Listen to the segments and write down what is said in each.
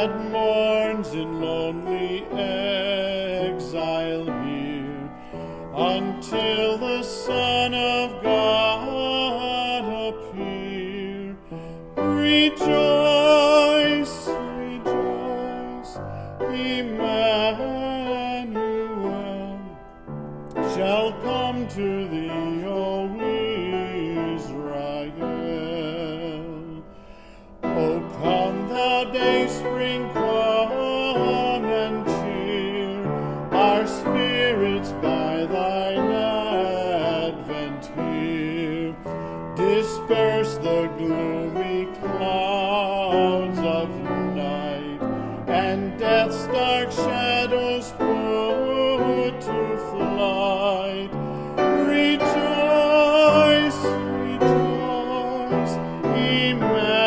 that mourns in lonely exile here, until the Son of God appear. Rejoice, rejoice, Emmanuel shall come to thee, O Israel. O come, thou dayspring, come and cheer our spirits by thine advent here. Disperse the gloomy clouds of night, and death's dark shadows put to flight. Rejoice, rejoice, Emmanuel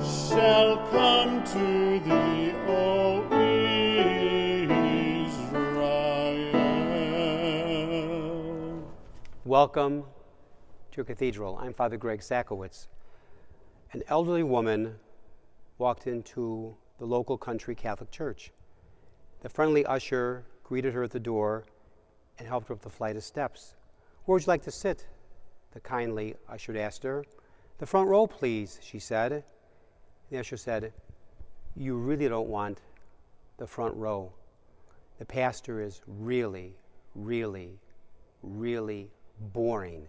shall come to thee, O Israel. Welcome to a cathedral. I'm Father Greg Sakowitz. An elderly woman walked into the local country Catholic church. The friendly usher greeted her at the door and helped her up the flight of steps. Where would you like to sit? The kindly usher asked her. The front row, please, she said. The usher said, you really don't want the front row. The pastor is really, really, really boring.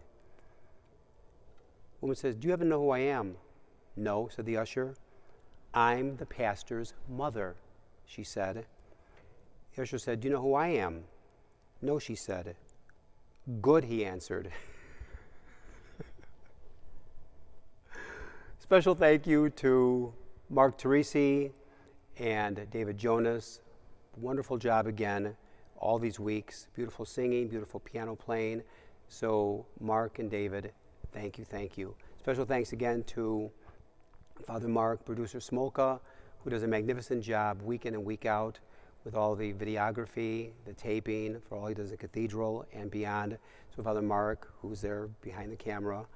The woman says, do you happen to know who I am? No, said the usher. I'm the pastor's mother, she said. The usher said, do you know who I am? No, she said. Good, he answered. Special thank you to Mark Teresi and David Jonas. Wonderful job again all these weeks. Beautiful singing, beautiful piano playing. So Mark and David, thank you, thank you. Special thanks again to Father Mark, producer Smolka, who does a magnificent job week in and week out with all the videography, the taping, for all he does at Cathedral and beyond. So Father Mark, who's there behind the camera,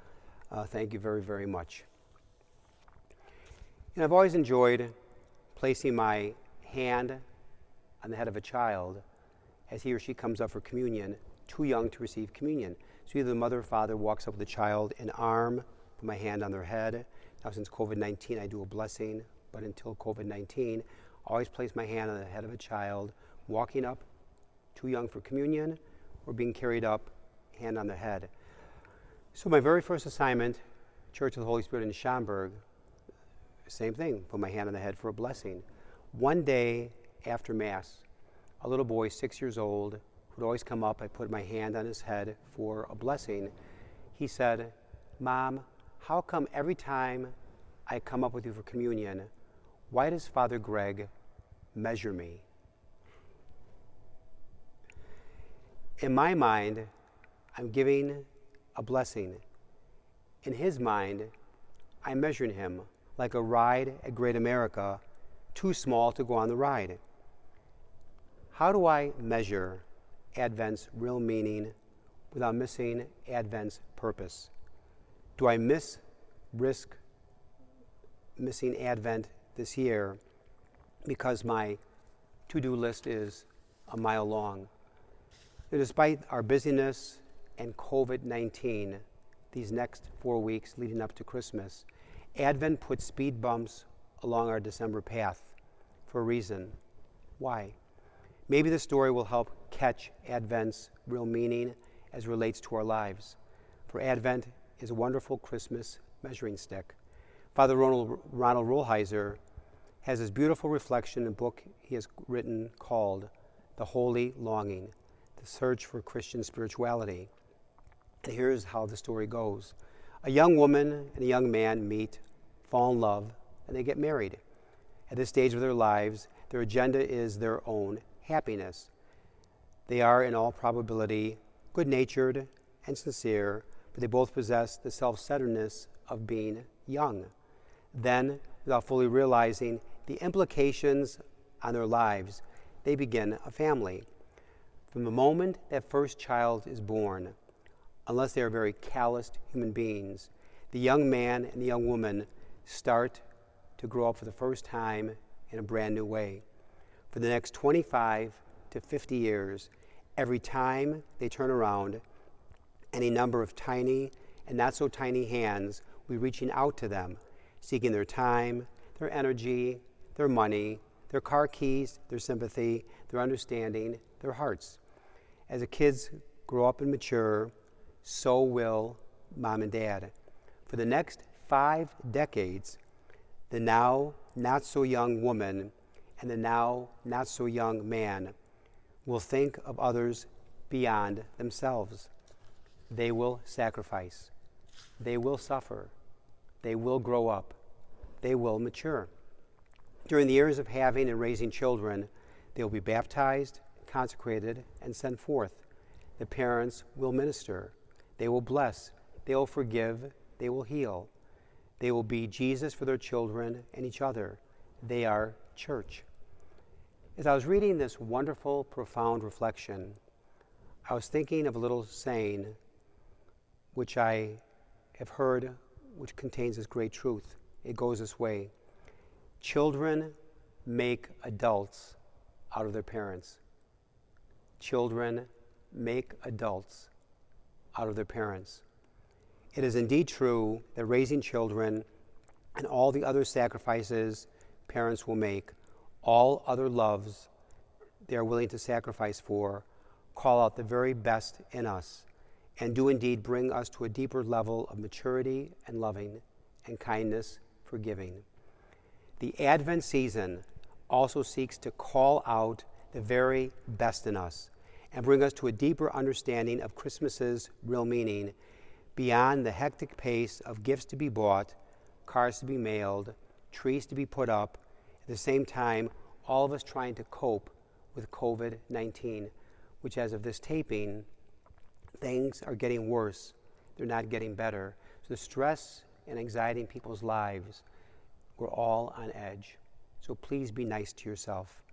thank you very, very much. And I've always enjoyed placing my hand on the head of a child as he or she comes up for communion, too young to receive communion. So either the mother or father walks up with the child, an arm, put my hand on their head. Now since COVID-19, I do a blessing, but until COVID-19, I always place my hand on the head of a child, walking up, too young for communion, or being carried up, hand on the head. So my very first assignment, Church of the Holy Spirit in Schaumburg, same thing, put my hand on the head for a blessing. One day after Mass, a little boy, 6 years old, who'd always come up, I put my hand on his head for a blessing. He said, Mom, how come every time I come up with you for communion, why does Father Greg measure me? In my mind, I'm giving a blessing. In his mind, I'm measuring him like a ride at Great America, too small to go on the ride. How do I measure Advent's real meaning without missing Advent's purpose? Do I risk missing Advent this year because my to-do list is a mile long? And despite our busyness and COVID-19, these next 4 weeks leading up to Christmas, Advent puts speed bumps along our December path for a reason. Why? Maybe the story will help catch Advent's real meaning as it relates to our lives. For Advent is a wonderful Christmas measuring stick. Father Ronald Rollheiser has this beautiful reflection in a book he has written called The Holy Longing, The Search for Christian Spirituality. And here's how the story goes. A young woman and a young man meet, fall in love, and they get married. At this stage of their lives, their agenda is their own happiness. They are, in all probability, good-natured and sincere, but they both possess the self-centeredness of being young. Then, without fully realizing the implications on their lives, they begin a family. From the moment that first child is born, unless they are very calloused human beings, the young man and the young woman start to grow up for the first time in a brand new way. For the next 25 to 50 years, every time they turn around, any number of tiny and not so tiny hands will be reaching out to them, seeking their time, their energy, their money, their car keys, their sympathy, their understanding, their hearts. As the kids grow up and mature, so will mom and dad. For the next 5 decades, the now not so young woman and the now not so young man will think of others beyond themselves. They will sacrifice. They will suffer. They will grow up. They will mature. During the years of having and raising children, they will be baptized, consecrated, and sent forth. The parents will minister. They will bless. They will forgive. They will heal. They will be Jesus for their children and each other. They are church. As I was reading this wonderful, profound reflection, I was thinking of a little saying which I have heard, which contains this great truth. It goes this way: children make adults out of their parents. Children make adults out of their parents. It is indeed true that raising children and all the other sacrifices parents will make, all other loves they are willing to sacrifice for, call out the very best in us and do indeed bring us to a deeper level of maturity and loving and kindness, forgiving. The Advent season also seeks to call out the very best in us and bring us to a deeper understanding of Christmas's real meaning beyond the hectic pace of gifts to be bought, cars to be mailed, trees to be put up, at the same time all of us trying to cope with COVID-19, which as of this taping, things are getting worse. They're not getting better. So the stress and anxiety in people's lives, we're all on edge. So please be nice to yourself.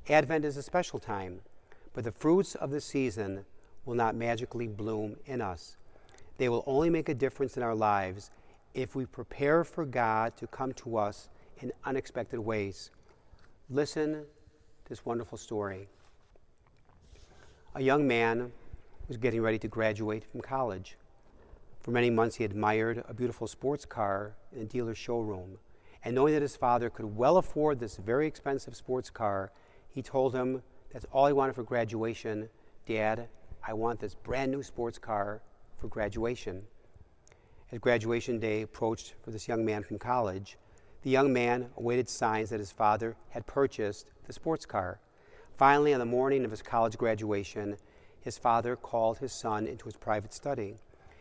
Advent is a special time, but the fruits of the season will not magically bloom in us. They will only make a difference in our lives if we prepare for God to come to us in unexpected ways. Listen to this wonderful story. A young man was getting ready to graduate from college. For many months he admired a beautiful sports car in a dealer's showroom. And knowing that his father could well afford this very expensive sports car, he told him that's all he wanted for graduation. Dad, I want this brand new sports car for graduation. As graduation day approached for this young man from college, the young man awaited signs that his father had purchased the sports car. Finally, on the morning of his college graduation, his father called his son into his private study.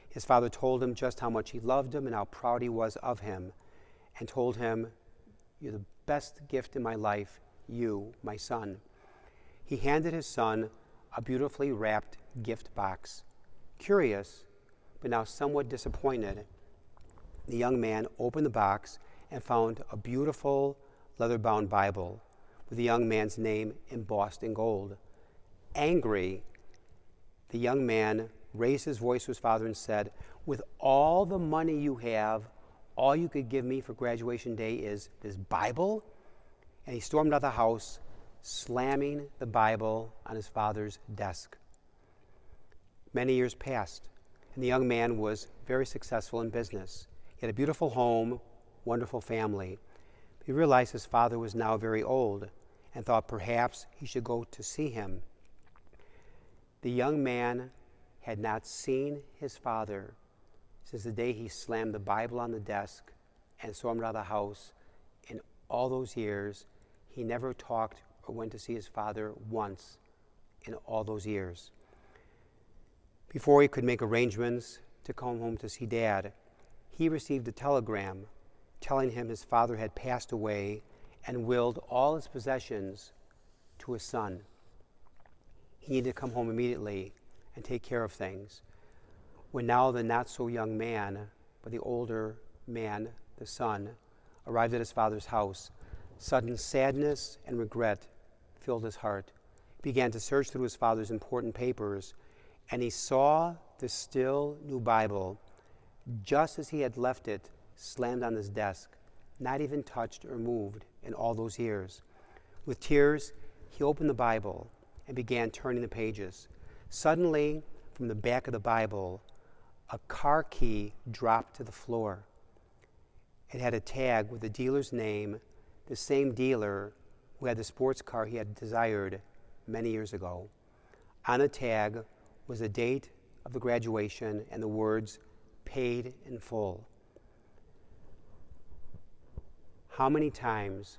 His father told him just how much he loved him and how proud he was of him, and told him, "You're the best gift in my life, you, my son." He handed his son a beautifully wrapped gift box. Curious, but now somewhat disappointed, the young man opened the box and found a beautiful leather-bound Bible with the young man's name embossed in gold. Angry, the young man raised his voice to his father and said, "With all the money you have, all you could give me for graduation day is this Bible?" And he stormed out of the house, slamming the Bible on his father's desk. Many years passed, and the young man was very successful in business. He had a beautiful home, wonderful family. He realized his father was now very old and thought perhaps he should go to see him. The young man had not seen his father since the day he slammed the Bible on the desk and stormed out of the house. In all those years, he never talked or went to see his father once in all those years. Before he could make arrangements to come home to see Dad, he received a telegram telling him his father had passed away and willed all his possessions to his son. He needed to come home immediately and take care of things. When now the not-so-young man, but the older man, the son, arrived at his father's house, sudden sadness and regret filled his heart. He began to search through his father's important papers, and he saw the still new Bible, just as he had left it, slammed on his desk, not even touched or moved in all those years. With tears, he opened the Bible and began turning the pages. Suddenly, from the back of the Bible, a car key dropped to the floor. It had a tag with the dealer's name, the same dealer who had the sports car he had desired many years ago. On the tag was the date of the graduation and the words, "Paid in full." How many times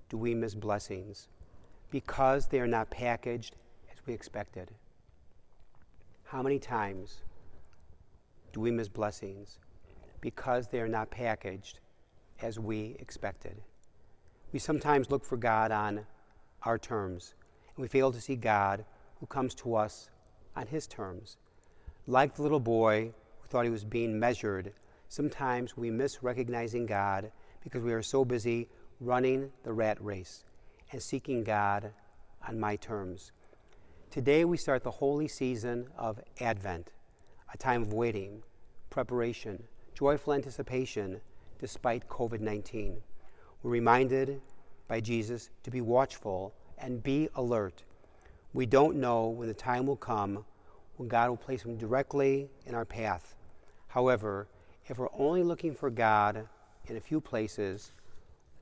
do we miss blessings because they are not packaged as we expected? How many times do we miss blessings because they are not packaged as we expected? We sometimes look for God on our terms, and we fail to see God who comes to us on his terms. Like the little boy who thought he was being measured, sometimes we miss recognizing God because we are so busy running the rat race and seeking God on my terms. Today we start the holy season of Advent, a time of waiting, preparation, joyful anticipation despite COVID-19. We're reminded by Jesus to be watchful and be alert. We don't know when the time will come when God will place him directly in our path. However, if we're only looking for God in a few places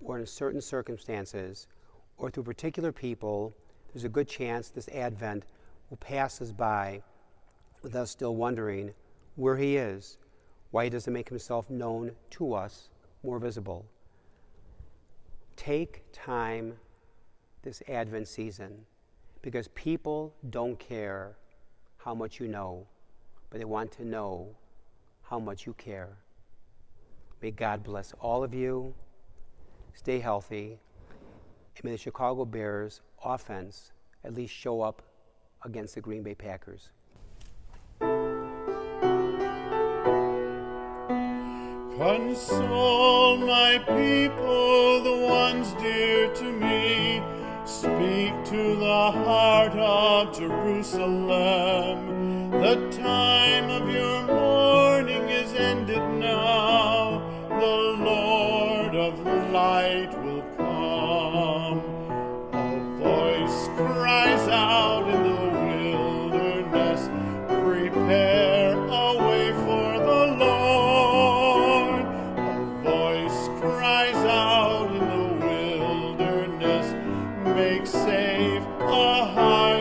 or in certain circumstances or through particular people, there's a good chance this Advent will pass us by with us still wondering where he is, why he doesn't make himself known to us, more visible. Take time this Advent season because people don't care how much you know, but they want to know how much you care. May God bless all of you. Stay healthy. And may the Chicago Bears offense at least show up against the Green Bay Packers. Console my people, the ones dear to me. Speak to the heart of Jerusalem. The time of your mourning is ended now. The Lord of light will come. A voice cries out in the wilderness, prepare a way for the Lord. A voice cries out in the wilderness, make safe a highway